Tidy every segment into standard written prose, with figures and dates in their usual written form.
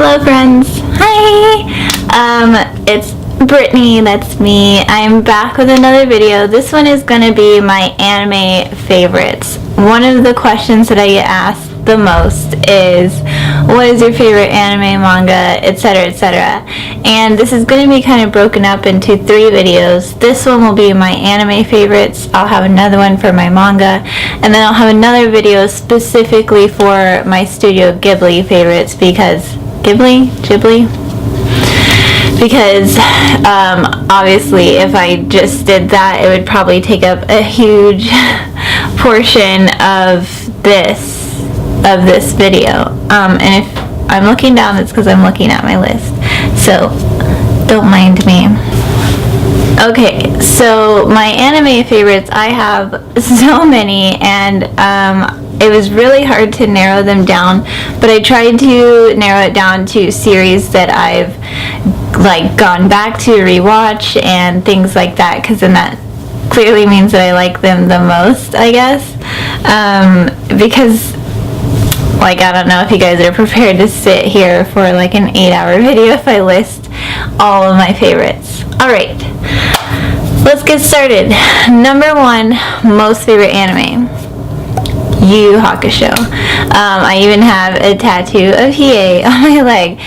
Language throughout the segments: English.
Hello friends, hi! It's Brittany, that's me. I'm back with another video. This one is going to be my anime favorites. One of the questions that I get asked the most is, what is your favorite anime, manga, etc, etc. And this is going to be kind of broken up into 3 videos. This one will be my anime favorites, I'll have another one for my manga, and then I'll have another video specifically for my Studio Ghibli favorites because because obviously if I just did that it would probably take up a huge portion of this video, and if I'm looking down it's because I'm looking at my list, so don't mind me. Okay, so my anime favorites, I have so many, and it was really hard to narrow them down, but I tried to narrow it down to series that I've gone back to rewatch and things like that, because then that clearly means that I like them the most, I guess. Because I don't know if you guys are prepared to sit here for an 8-hour video if I list all of my favorites. Alright, let's get started. Number 1 most favorite anime, Yu Yu Hakusho. I even have a tattoo of Hiei on my leg.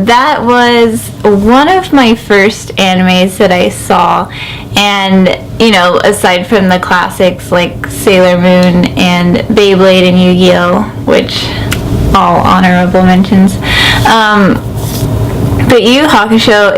That was one of my first animes that I saw, and aside from the classics like Sailor Moon and Beyblade and Yu-Gi-Oh, which all honorable mentions, but Yu Yu Hakusho,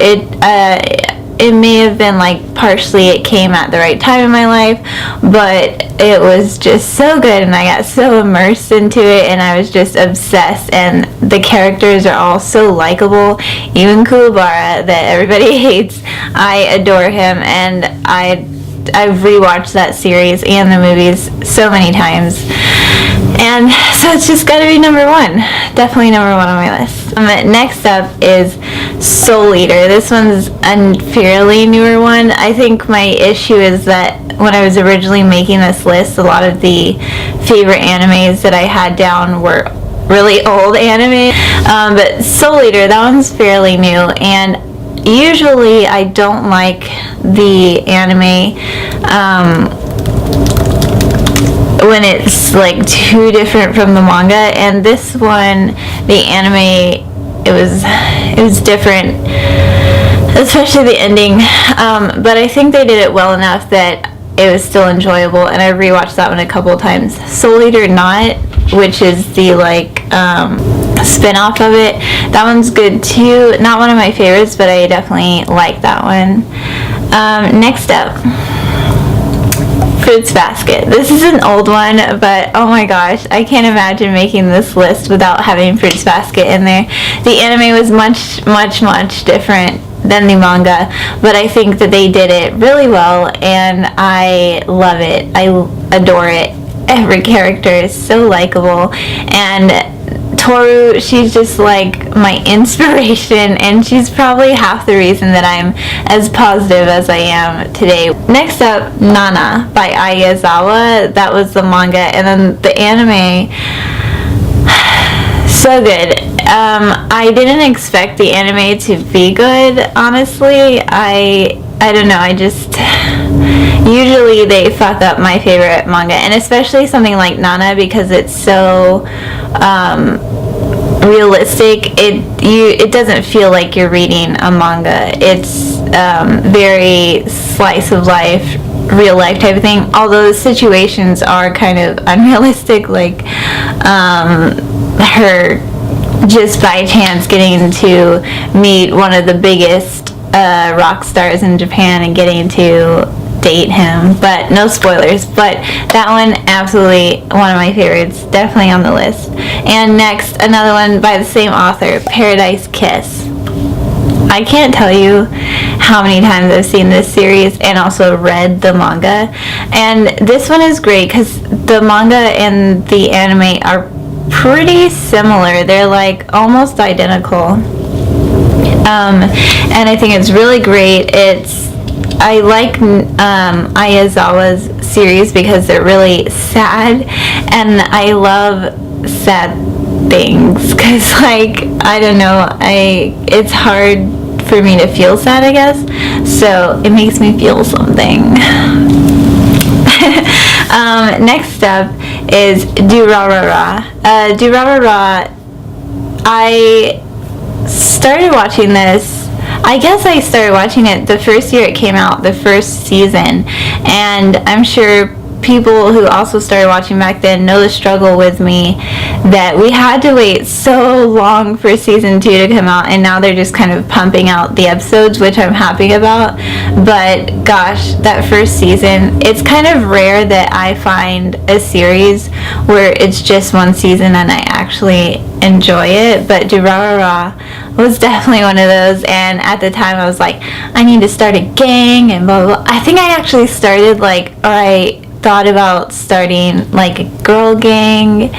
it may have been partially it came at the right time in my life, but it was just so good and I got so immersed into it and I was just obsessed, and the characters are all so likable. Even Kuwabara, that everybody hates, I adore him, and I've rewatched that series and the movies so many times, and so it's just gotta be number 1, definitely number 1 on my list. Next up is Soul Eater. This one's a fairly newer one. I think my issue is that when I was originally making this list, a lot of the favorite animes that I had down were really old anime, but Soul Eater, that one's fairly new, and usually I don't like the anime when it's too different from the manga, and this one, the anime, it was different, especially the ending, but I think they did it well enough that it was still enjoyable, and I rewatched that one a couple of times. Soul Eater Not, which is the spin-off of it, that one's good too. Not one of my favorites, but I definitely like that one. Next up, Fruits Basket. This is an old one, but oh my gosh, I can't imagine making this list without having Fruits Basket in there. The anime was much different than the manga, but I think that they did it really well, and I love it. I adore it. Every character is so likable, and Toru, she's just my inspiration, and she's probably half the reason that I'm as positive as I am today. Next up, Nana by Ayazawa. That was the manga, and then the anime, so good. I didn't expect the anime to be good, honestly. I don't know, usually they fuck up my favorite manga, and especially something like Nana, because it's so realistic. It doesn't feel like you're reading a manga. It's very slice of life, real life type of thing, although the situations are kind of unrealistic, her just by chance getting to meet one of the biggest rock stars in Japan and getting to date him, but no spoilers. But that one, absolutely one of my favorites, definitely on the list. And next, another one by the same author, Paradise Kiss. I can't tell you how many times I've seen this series and also read the manga, and this one is great because the manga and the anime are pretty similar. They're almost identical, and I think it's really great. I like Ayazawa's series because they're really sad, and I love sad things, because like, I don't know, it's hard for me to feel sad, I guess, so it makes me feel something. Next up is Durarara. Durarara, I started watching this, I guess I started watching it the first year it came out, the first season, and I'm sure people who also started watching back then know the struggle with me that we had to wait so long for season 2 to come out, and now they're just kind of pumping out the episodes, which I'm happy about. But gosh, that first season, it's kind of rare that I find a series where it's just one season and I actually enjoy it, but Durarara was definitely one of those, and at the time I was like, I need to start a gang and blah blah blah. I think I actually started I thought about starting like a girl gang.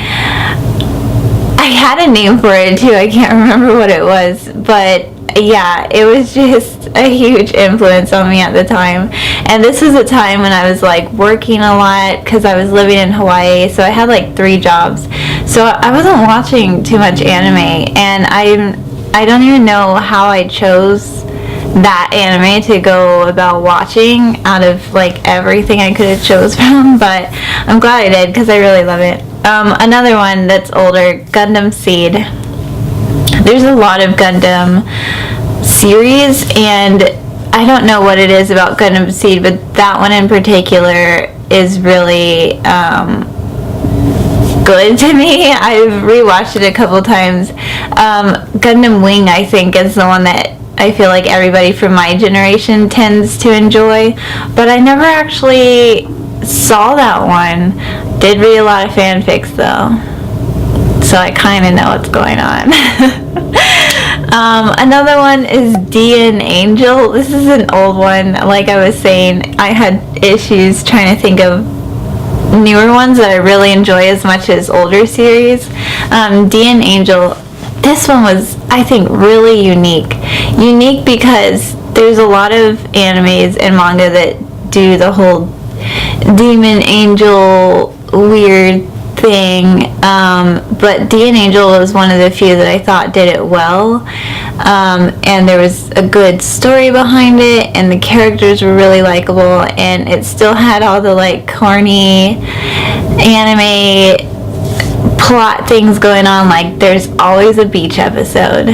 I had a name for it too, I can't remember what it was, but yeah, it was just a huge influence on me at the time. And this was a time when I was like working a lot because I was living in Hawaii, so I had like 3 jobs, so I wasn't watching too much anime, and I don't even know how I chose that anime to go about watching out of like everything I could have chose from, but I'm glad I did because I really love it. Another one that's older, Gundam Seed. There's a lot of Gundam series, and I don't know what it is about Gundam Seed, but that one in particular is really good to me. I've rewatched it a couple times. Gundam Wing, I think, is the one that I feel like everybody from my generation tends to enjoy, but I never actually saw that one. Did read a lot of fanfics though, so I kind of know what's going on. Another one is D and Angel. This is an old one. Like I was saying, I had issues trying to think of newer ones that I really enjoy as much as older series. D and Angel, this one was, I think, really unique. Unique because there's a lot of animes and manga that do the whole demon angel weird thing, but D and Angel was one of the few that I thought did it well, and there was a good story behind it, and the characters were really likable, and it still had all the like corny anime plot things going on, like there's always a beach episode.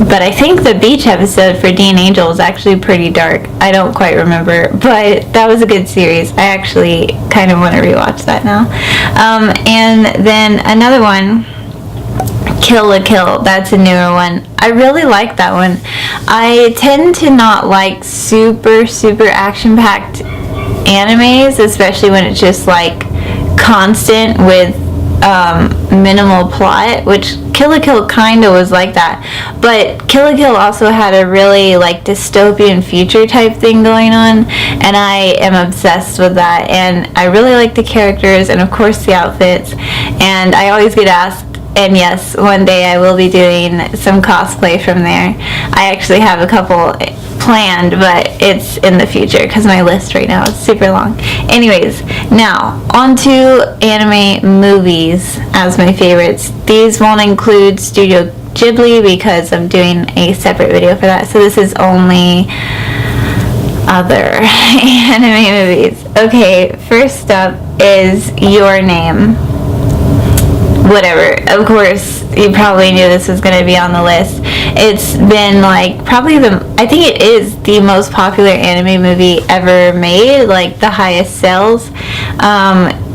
But I think the beach episode for D and Angel was actually pretty dark. I don't quite remember, but that was a good series. I actually kind of want to rewatch that now. And then another one, Kill la Kill. That's a newer one. I really like that one. I tend to not like super action-packed animes, especially when it's just like constant with minimal plot, which Kill la Kill kind of was like that, but Kill la Kill also had a really like dystopian future type thing going on, and I am obsessed with that, and I really like the characters and of course the outfits, and I always get asked, and yes, one day I will be doing some cosplay from there. I actually have a couple planned, but it's in the future because my list right now is super long. Anyways, now on to anime movies as my favorites. These won't include Studio Ghibli because I'm doing a separate video for that, so this is only other anime movies. Okay, first up is Your Name. Whatever, of course, you probably knew this was going to be on the list. It's been like probably I think it is the most popular anime movie ever made, like the highest sales,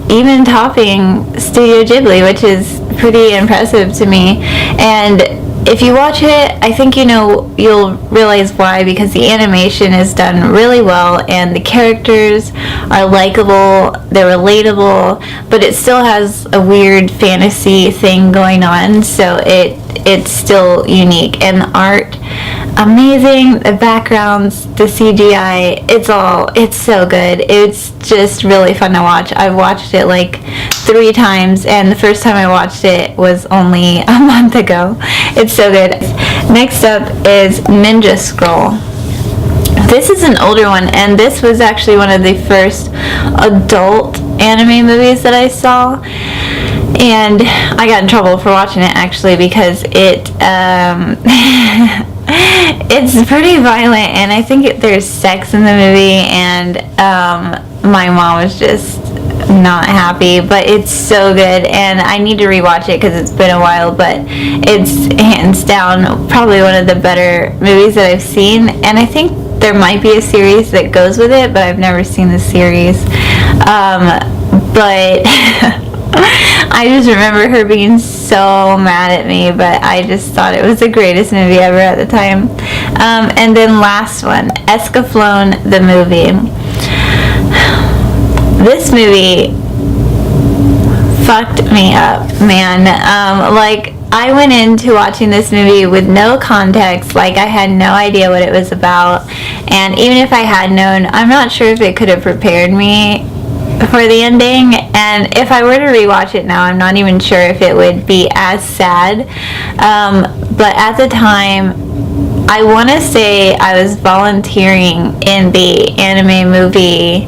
even topping Studio Ghibli, which is pretty impressive to me. And if you watch it, I think you'll realize why, because the animation is done really well and the characters are likable, they're relatable, but it still has a weird fantasy thing going on, so it's still unique. And the art, amazing, the backgrounds, the CGI, it's so good. It's just really fun to watch. I've watched it like 3 times, and the first time I watched it was only a month ago. It's so good. Next up is Ninja Scroll. This is an older one, and this was actually one of the first adult anime movies that I saw. And I got in trouble for watching it, actually, because it's pretty violent, and I think there's sex in the movie, and my mom was just not happy, but it's so good, and I need to rewatch it because it's been a while, but it's hands down probably one of the better movies that I've seen, and I think there might be a series that goes with it, but I've never seen the series. But I just remember her being so mad at me, but I just thought it was the greatest movie ever at the time. And then last one, Escaflowne the movie. This movie fucked me up, man. I went into watching this movie with no context, like I had no idea what it was about, and even if I had known, I'm not sure if it could have prepared me for the ending, and if I were to rewatch it now, I'm not even sure if it would be as sad, but at the time, I want to say I was volunteering in the anime movie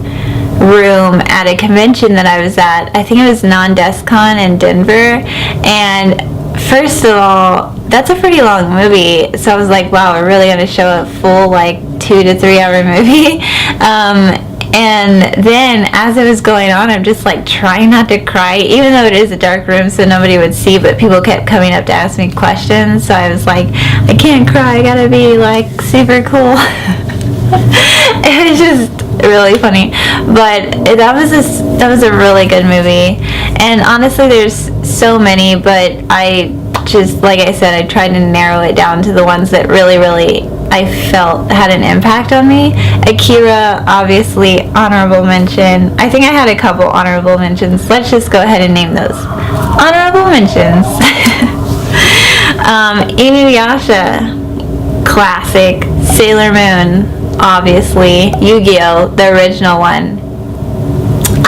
room at a convention that I was at. I think it was Non-DesCon in Denver, and first of all, that's a pretty long movie, so I was like, wow, we're really going to show a full 2 to 3 hour movie. And then as it was going on, I'm just trying not to cry, even though it is a dark room so nobody would see, but people kept coming up to ask me questions, so I was like, I can't cry, I gotta be super cool. It was just really funny, but that was a really good movie, and honestly there's so many, but I just, like I said, I tried to narrow it down to the ones that really I felt had an impact on me. Akira, obviously, honorable mention. I think I had a couple honorable mentions. Let's just go ahead and name those. Honorable mentions. Inuyasha, classic. Sailor Moon, obviously. Yu-Gi-Oh, the original one.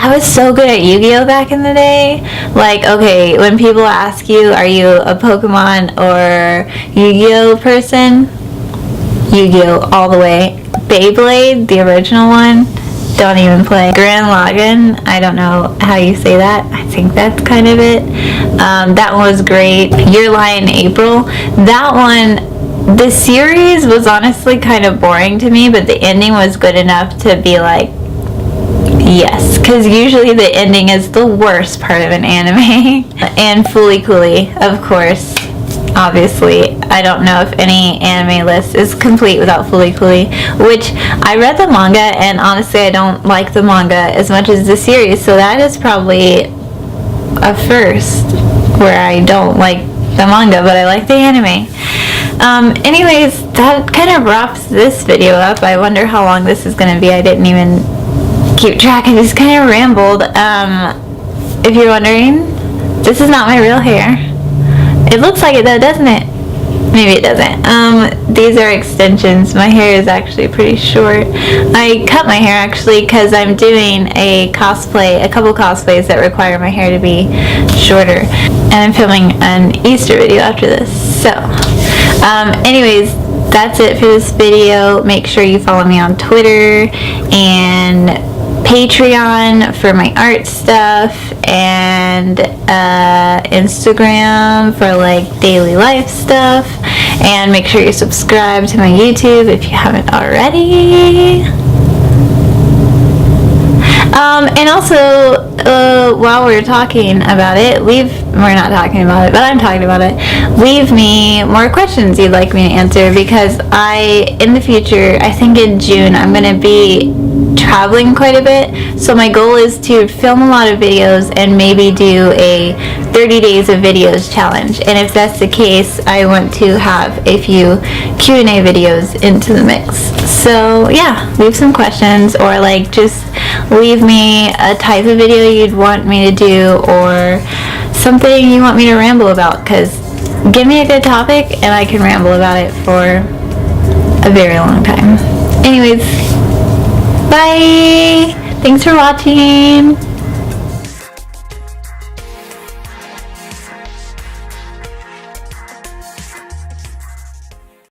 I was so good at Yu-Gi-Oh back in the day. Okay, when people ask you, are you a Pokemon or Yu-Gi-Oh person? Yu-Gi-Oh all the way. Beyblade, the original one, don't even play. Gurren Lagann, I don't know how you say that. I think that's kind of it. That one was great. Your Lie in April. That one, the series was honestly kind of boring to me, but the ending was good enough to be yes, because usually the ending is the worst part of an anime. And Fooly Cooly, of course. Obviously, I don't know if any anime list is complete without Fooly Cooly, which I read the manga, and honestly I don't like the manga as much as the series, so that is probably a first where I don't like the manga but I like the anime. Anyways, that kind of wraps this video up. I wonder how long this is going to be. I didn't even keep track. I just kind of rambled. If you're wondering, this is not my real hair. It looks like it though, doesn't it? Maybe it doesn't. These are extensions. My hair is actually pretty short. I cut my hair actually because I'm doing a couple cosplays that require my hair to be shorter. And I'm filming an Easter video after this. So, anyways, that's it for this video. Make sure you follow me on Twitter and Patreon for my art stuff, and Instagram for daily life stuff, and make sure you subscribe to my YouTube if you haven't already. And also, while we're talking about it, we're not talking about it, but I'm talking about it, leave me more questions you'd like me to answer, because in the future, I think in June, I'm going to be traveling quite a bit, so my goal is to film a lot of videos and maybe do a 30 days of videos challenge, and if that's the case, I want to have a few Q&A videos into the mix. So yeah, leave some questions, or just leave me a type of video you'd want me to do, or something you want me to ramble about, because give me a good topic and I can ramble about it for a very long time. Anyways, bye! Thanks for watching!